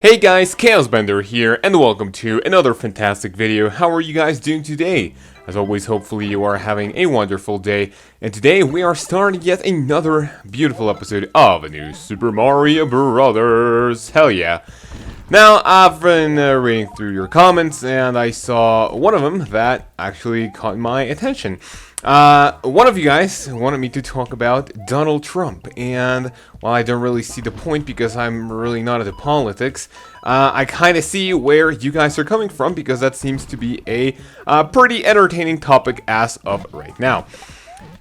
Hey guys, kaozbender here, and welcome to another fantastic video. How are you guys doing today? As always, hopefully you are having a wonderful day, and today we are starting yet another beautiful episode of a new Super Mario Brothers. Hell yeah. Now, I've been reading through your comments, and I saw one of them that actually caught my attention. One of you guys wanted me to talk about Donald Trump, and while I don't really see the point because I'm really not into politics, I kind of see where you guys are coming from because that seems to be a pretty entertaining topic as of right now.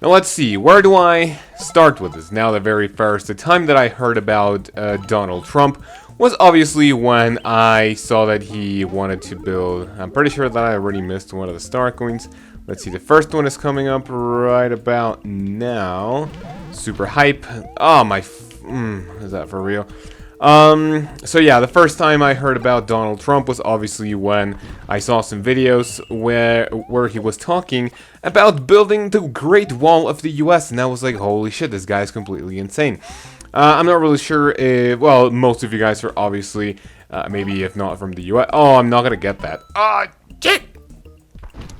Now let's see, where do I start with this? Now the very first time that I heard about Donald Trump was obviously when I saw that he wanted to build, I'm pretty sure that I already missed one of the star coins. Let's see, the first one is coming up right about now. Super hype. Oh my, is that for real? So yeah, the first time I heard about Donald Trump was obviously when I saw some videos where he was talking about building the Great Wall of the US, and I was like, holy shit, this guy is completely insane. I'm not really sure if, well, most of you guys are obviously, maybe if not from the US. Oh, I'm not gonna get that. Ah, shit!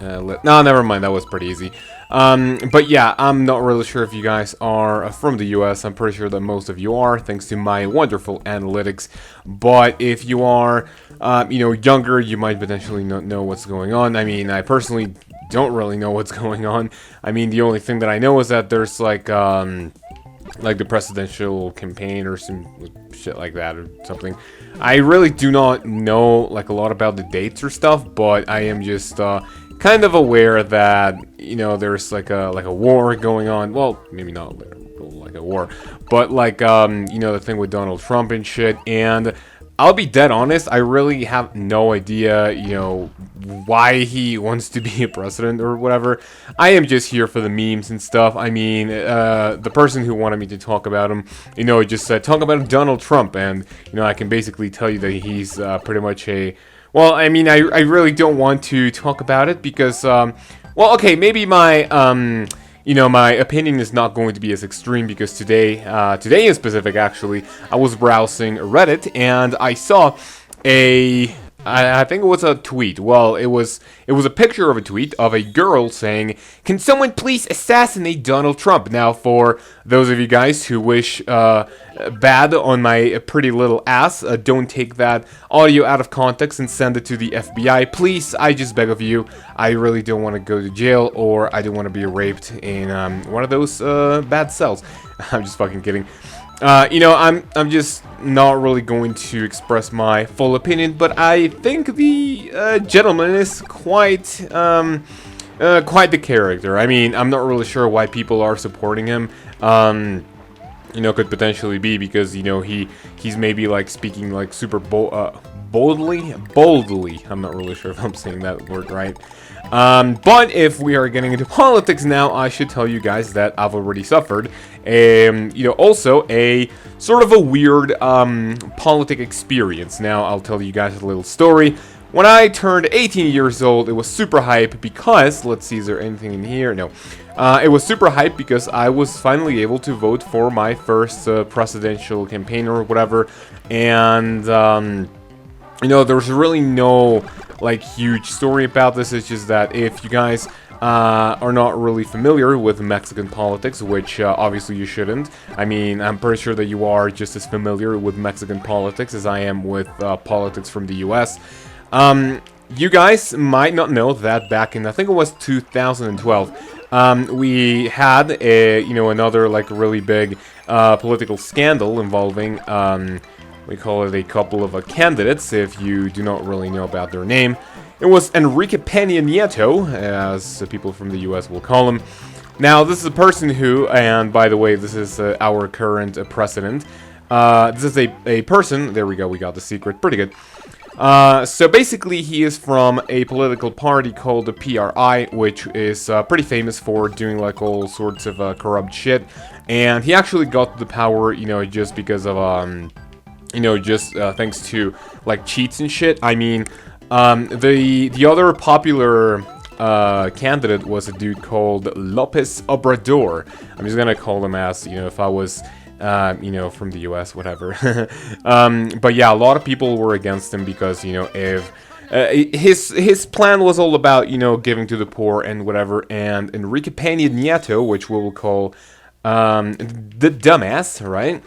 No, never mind, that was pretty easy. But yeah, I'm not really sure if you guys are from the US. I'm pretty sure that most of you are, thanks to my wonderful analytics. But if you are, younger, you might potentially not know what's going on. I mean, I personally don't really know what's going on. I mean, the only thing that I know is that there's like the presidential campaign or some shit like that or something. I really do not know like a lot about the dates or stuff, but I am just kind of aware that, you know, there's like a war going on. Well, maybe not like a war, but like the thing with Donald Trump and shit. And I'll be dead honest, I really have no idea, why he wants to be a president or whatever. I am just here for the memes and stuff. I mean, the person who wanted me to talk about him, just said, talk about Donald Trump, and, I can basically tell you that he's pretty much a... Well, I mean, I really don't want to talk about it because, well, okay, maybe my, my opinion is not going to be as extreme because today in specific, actually, I was browsing Reddit and I saw I think it was a tweet. Well, it was a picture of a tweet of a girl saying, "Can someone please assassinate Donald Trump?" Now, for those of you guys who wish bad on my pretty little ass, don't take that audio out of context and send it to the FBI. Please, I just beg of you. I really don't want to go to jail, or I don't want to be raped in one of those bad cells. I'm just fucking kidding. I'm just not really going to express my full opinion, but I think the gentleman is quite the character. I mean, I'm not really sure why people are supporting him. Could potentially be because, he's maybe like speaking like super boldly. I'm not really sure if I'm saying that word right. But if we are getting into politics now, I should tell you guys that I've already suffered, also a sort of a weird, politic experience. Now, I'll tell you guys a little story. When I turned 18 years old, it was super hype because, let's see, is there anything in here? No. It was super hype because I was finally able to vote for my first presidential campaign or whatever, and, there's really no like huge story about this. It's just that if you guys are not really familiar with Mexican politics, which obviously you shouldn't. I mean, I'm pretty sure that you are just as familiar with Mexican politics as I am with politics from the US. You guys might not know that back in, I think it was 2012, we had another like really big political scandal involving we call it a couple of candidates, if you do not really know about their name. It was Enrique Peña Nieto, as people from the US will call him. Now, this is a person who, and by the way, this is our current president. This is a person, there we go, we got the secret, pretty good. So basically, he is from a political party called the PRI, which is pretty famous for doing like all sorts of corrupt shit. And he actually got the power, just because of... thanks to like cheats and shit. I mean, the other popular candidate was a dude called Lopez Obrador. I'm just gonna call him as, if I was you know, from the US, whatever. But yeah, a lot of people were against him because, you know, if his plan was all about, you know, giving to the poor and whatever. And Enrique Peña Nieto, which we will call the dumbass, right?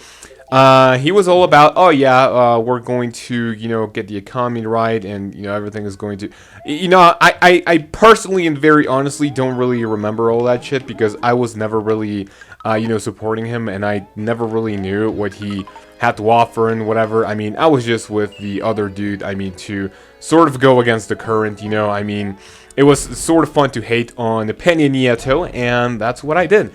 He was all about, oh yeah, we're going to, you know, get the economy right, and, you know, everything is going to, you know, I personally and very honestly don't really remember all that shit because I was never really, you know, supporting him, and I never really knew what he had to offer and whatever. I mean, I was just with the other dude, I mean, to sort of go against the current, you know, I mean, it was sort of fun to hate on Peña Nieto, and that's what I did.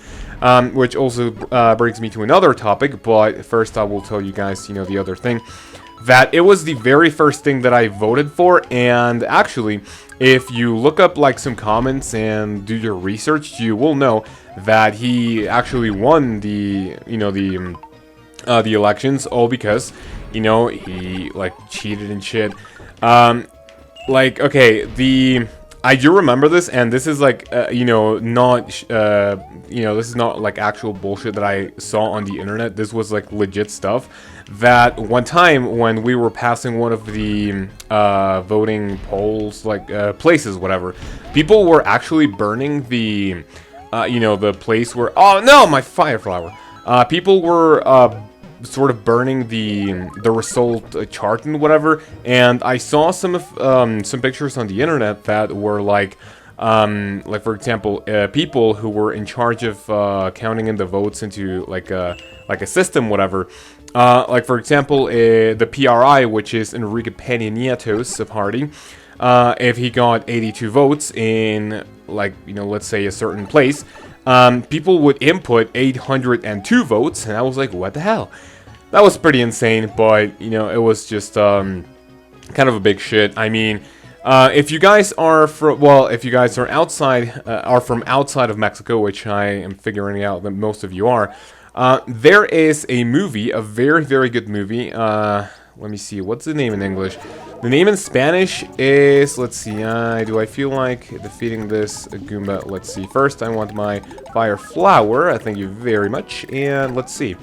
Which also brings me to another topic, but first I will tell you guys, you know, the other thing. That it was the very first thing that I voted for, and actually, if you look up, like, some comments and do your research, you will know that he actually won the, you know, the elections, all because, you know, he, like, cheated and shit. Like, okay, I do remember this, and this is like, you know, not, you know, this is not like actual bullshit that I saw on the internet. This was like legit stuff. That one time when we were passing one of the voting polls, like places, whatever, people were actually burning the, you know, the place where. Oh no, my fire flower! People were sort of burning the result chart and whatever, and I saw some pictures on the internet that were like for example, people who were in charge of counting in the votes into like a system, whatever. Like for example, the PRI, which is Enrique Peña Nieto's party. If he got 82 votes in, like, you know, let's say a certain place, people would input 802 votes, and I was like, what the hell? That was pretty insane, but, you know, it was just kind of a big shit. I mean, if you guys are if you guys are from outside of Mexico, which I am figuring out that most of you are, there is a movie, a very, very good movie. Let me see, what's the name in English? The name in Spanish is, let's see, do I feel like defeating this Goomba? Let's see, first I want my fire flower, thank you very much, and let's see.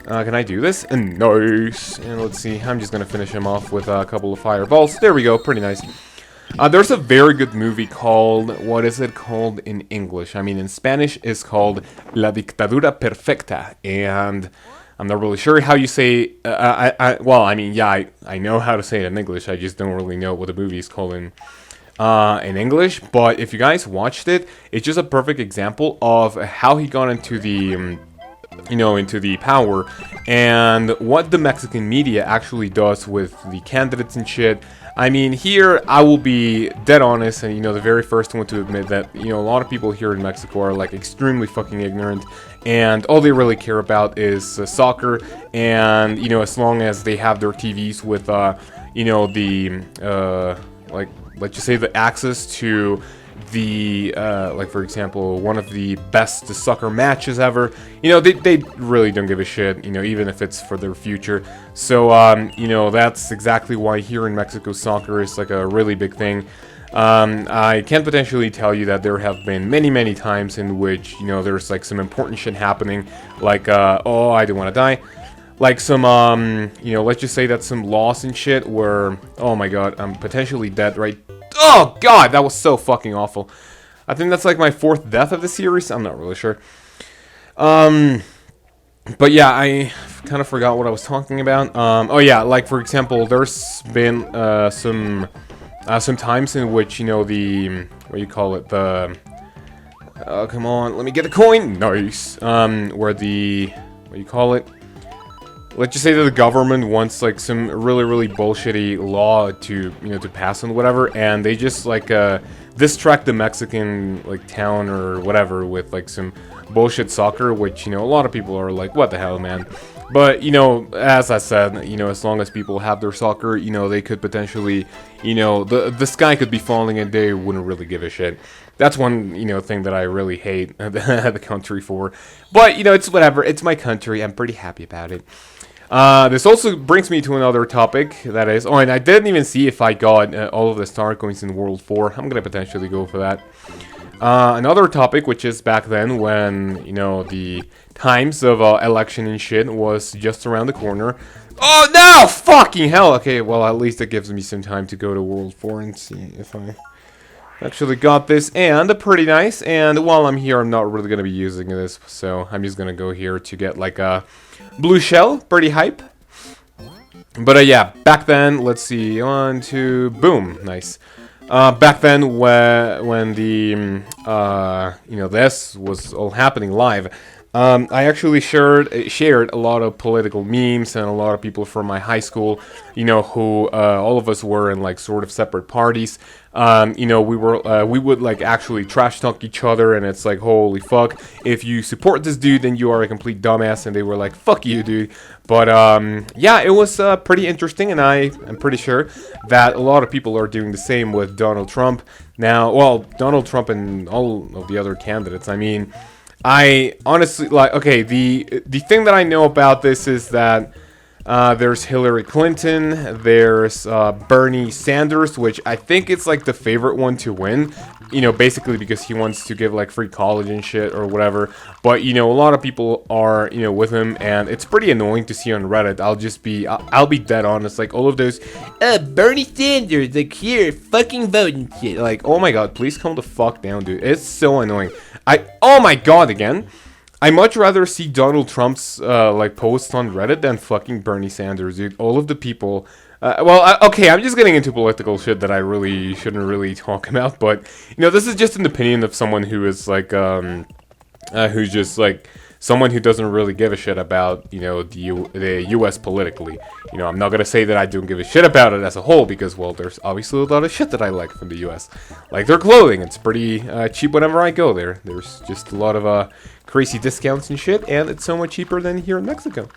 Can I do this? And nice! And let's see, I'm just gonna finish him off with a couple of fireballs. There we go, pretty nice. There's a very good movie called, what is it called in English? I mean, in Spanish, it's called La Dictadura Perfecta, and I'm not really sure how you say, well, I mean, yeah, I know how to say it in English, I just don't really know what the movie is called in English, but if you guys watched it, it's just a perfect example of how he got into the, you know, into the power, and what the Mexican media actually does with the candidates and shit. I mean, here, I will be dead honest, and, you know, the very first one to admit that, you know, a lot of people here in Mexico are, like, extremely fucking ignorant, and all they really care about is soccer, and, you know, as long as they have their TVs with, you know, the, like, let's just say the access to the, like, for example, one of the best soccer matches ever, you know, they really don't give a shit, you know, even if it's for their future. So, you know, that's exactly why here in Mexico soccer is, like, a really big thing. I can potentially tell you that there have been many, many times in which, you know, there's, like, some important shit happening, like, oh, I don't want to die. Like some, you know, let's just say that some loss and shit where, oh my god, I'm potentially dead right. Oh god, that was so fucking awful. I think that's like my 4th death of the series. I'm not really sure. But yeah, I kind of forgot what I was talking about. Oh yeah, like for example, there's been some times in which, you know, the, what do you call it, the, oh come on, let me get a coin. Nice. Where the, what do you call it? Let's just say that the government wants, like, some really, really bullshitty law to, you know, to pass and whatever, and they just, like, distract the Mexican, like, town or whatever with, like, some bullshit soccer, which, you know, a lot of people are like, what the hell, man? But, you know, as I said, you know, as long as people have their soccer, you know, they could potentially, you know, the sky could be falling and they wouldn't really give a shit. That's one, you know, thing that I really hate the country for. But, you know, it's whatever. It's my country. I'm pretty happy about it. This also brings me to another topic, that is, oh, and I didn't even see if I got all of the star coins in World 4. I'm gonna potentially go for that. Another topic, which is back then when, you know, the times of election and shit was just around the corner. Oh no! Fucking hell! Okay, well at least it gives me some time to go to World 4 and see if I actually got this. And pretty nice. And while I'm here, I'm not really gonna be using this, so I'm just gonna go here to get like a blue shell. Pretty hype. But yeah, back then, let's see, 1, 2, boom, nice. Back then, when the you know, this was all happening live, I actually shared a lot of political memes, and a lot of people from my high school, you know, who all of us were in like sort of separate parties. You know, we would like actually trash talk each other, and it's like, holy fuck, if you support this dude, then you are a complete dumbass. And they were like, fuck you, dude. But yeah, it was pretty interesting, and I'm pretty sure that a lot of people are doing the same with Donald Trump now. Well, Donald Trump and all of the other candidates. I mean, I honestly, like, okay, the thing that I know about this is that there's Hillary Clinton, there's Bernie Sanders, which I think it's like the favorite one to win, you know, basically because he wants to give like free college and shit or whatever. But you know, a lot of people are, you know, with him, and it's pretty annoying to see on Reddit. I'll be dead honest, like all of those Bernie Sanders, like, here, fucking vote and shit. Like, oh my god, please calm the fuck down, dude. It's so annoying. Oh my god, again. I much rather see Donald Trump's like posts on Reddit than fucking Bernie Sanders, dude. All of the people. Okay, I'm just getting into political shit that I really shouldn't really talk about, but you know, this is just an opinion of someone who is like, who's just like someone who doesn't really give a shit about, you know, the U.S. politically. You know, I'm not gonna say that I don't give a shit about it as a whole, because, well, there's obviously a lot of shit that I like from the U.S. Like their clothing, it's pretty cheap whenever I go there. There's just a lot of crazy discounts and shit, and it's so much cheaper than here in Mexico.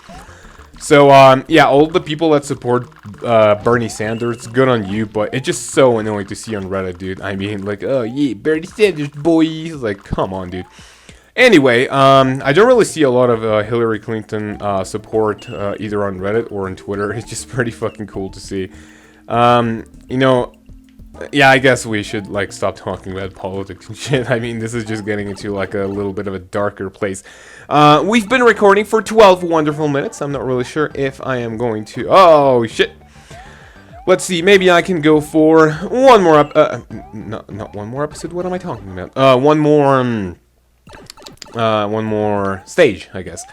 So, yeah, all the people that support Bernie Sanders, good on you, but it's just so annoying to see on Reddit, dude. I mean, like, oh, yeah, Bernie Sanders, boy. Like, come on, dude. Anyway, I don't really see a lot of Hillary Clinton support either on Reddit or on Twitter. It's just pretty fucking cool to see. You know, yeah, I guess we should, like, stop talking about politics and shit. I mean, this is just getting into, like, a little bit of a darker place. We've been recording for 12 wonderful minutes. I'm not really sure if I am going to... Oh, shit. Let's see, maybe I can go for one more... not one more episode, what am I talking about? One more stage, I guess.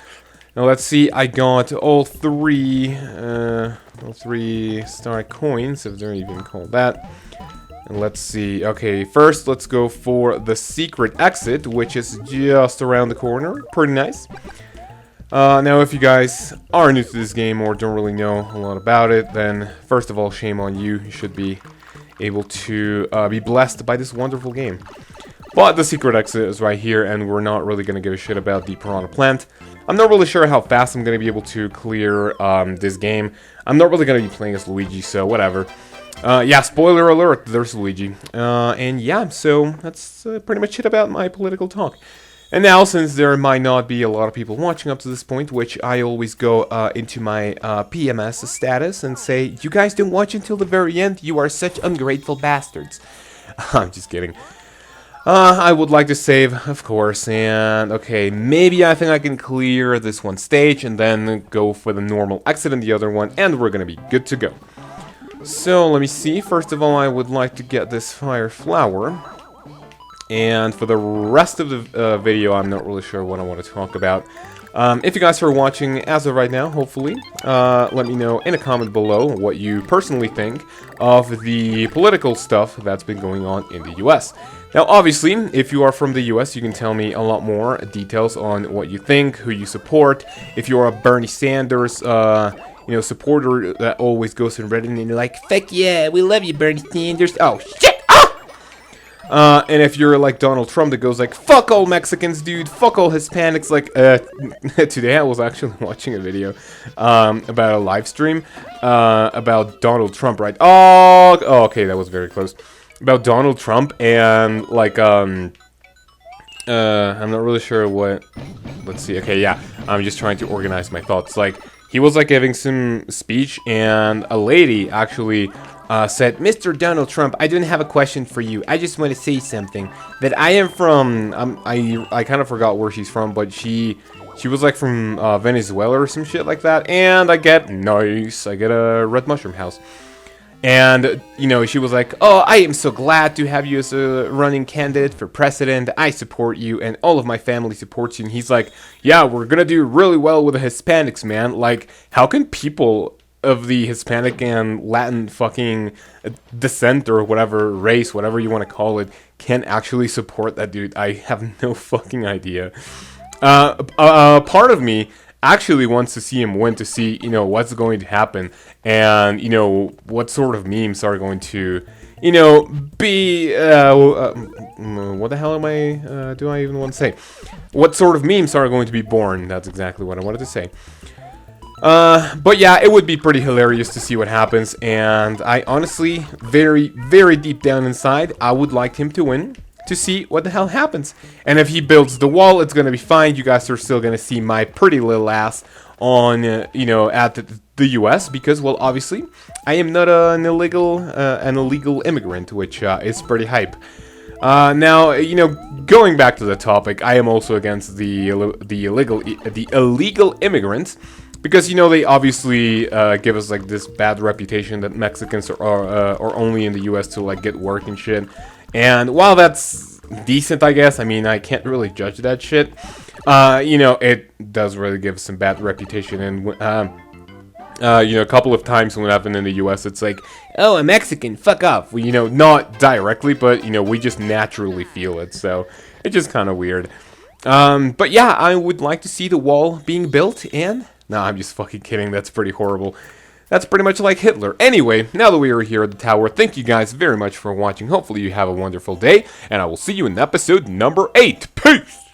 Now, let's see, I got all three star coins, if they're even called that. And let's see, okay, first let's go for the secret exit, which is just around the corner. Pretty nice. Now, if you guys are new to this game or don't really know a lot about it, then first of all, shame on you. You should be able to be blessed by this wonderful game. But the secret exit is right here, and we're not really going to give a shit about the piranha plant. I'm not really sure how fast I'm going to be able to clear this game. I'm not really going to be playing as Luigi, so whatever. Yeah, spoiler alert, there's Luigi. And yeah, so that's pretty much it about my political talk. And now, since there might not be a lot of people watching up to this point, which I always go into my PMS status and say, you guys don't watch until the very end, you are such ungrateful bastards. I'm just kidding. I would like to save, of course, and okay, maybe I think I can clear this one stage and then go for the normal exit in the other one, and we're gonna be good to go. So, let me see. First of all, I would like to get this fire flower. And for the rest of the video, I'm not really sure what I want to talk about. If you guys are watching as of right now, hopefully, let me know in a comment below what you personally think of the political stuff that's been going on in the US. Now, obviously, if you are from the US, you can tell me a lot more details on what you think, who you support. If you're a Bernie Sanders, you know, supporter that always goes in Reddit and you're like, fuck yeah, we love you, Bernie Sanders. Oh, shit! And if you're like Donald Trump that goes like, fuck all Mexicans, dude, fuck all Hispanics, like, today I was actually watching a video, about a live stream, about Donald Trump, right? Oh, okay, that was very close. About Donald Trump, and, like, I'm not really sure what, let's see, okay, yeah, I'm just trying to organize my thoughts, like, he was, like, giving some speech, and a lady actually said, Mr. Donald Trump, I don't have a question for you. I just want to say something. That I am from, I kind of forgot where she's from, but she She was like from Venezuela or some shit like that. And I get a red mushroom house. And, you know, she was like, oh, I am so glad to have you as a running candidate for president. I support you, and all of my family supports you. And he's like, yeah, we're gonna do really well with the Hispanics, man. Like, how can people of the Hispanic and Latin fucking descent or whatever, race, whatever you want to call it, can actually support that dude? I have no fucking idea. Part of me actually wants to see him win, to see, you know, what's going to happen, and, you know, what sort of memes are going to, you know, be, what the hell am I, do I even want to say? What sort of memes are going to be born? That's exactly what I wanted to say. But yeah, it would be pretty hilarious to see what happens, and I honestly, very, very deep down inside, I would like him to win, to see what the hell happens. And if he builds the wall, it's gonna be fine. You guys are still gonna see my pretty little ass on, you know, at the US, because, well, obviously, I am not an illegal immigrant, which is pretty hype. Now, you know, going back to the topic, I am also against the illegal immigrants, because, you know, they obviously give us like this bad reputation that Mexicans are only in the US to like get work and shit. And while that's decent, I guess, I mean, I can't really judge that shit. You know, it does really give some bad reputation. And, you know, a couple of times when I've been in the US, it's like, oh, a Mexican, fuck off. Well, you know, not directly, but, you know, we just naturally feel it. So it's just kind of weird. But yeah, I would like to see the wall being built. And, no, I'm just fucking kidding. That's pretty horrible. That's pretty much like Hitler. Anyway, now that we are here at the tower, thank you guys very much for watching. Hopefully you have a wonderful day, and I will see you in episode number 8. Peace!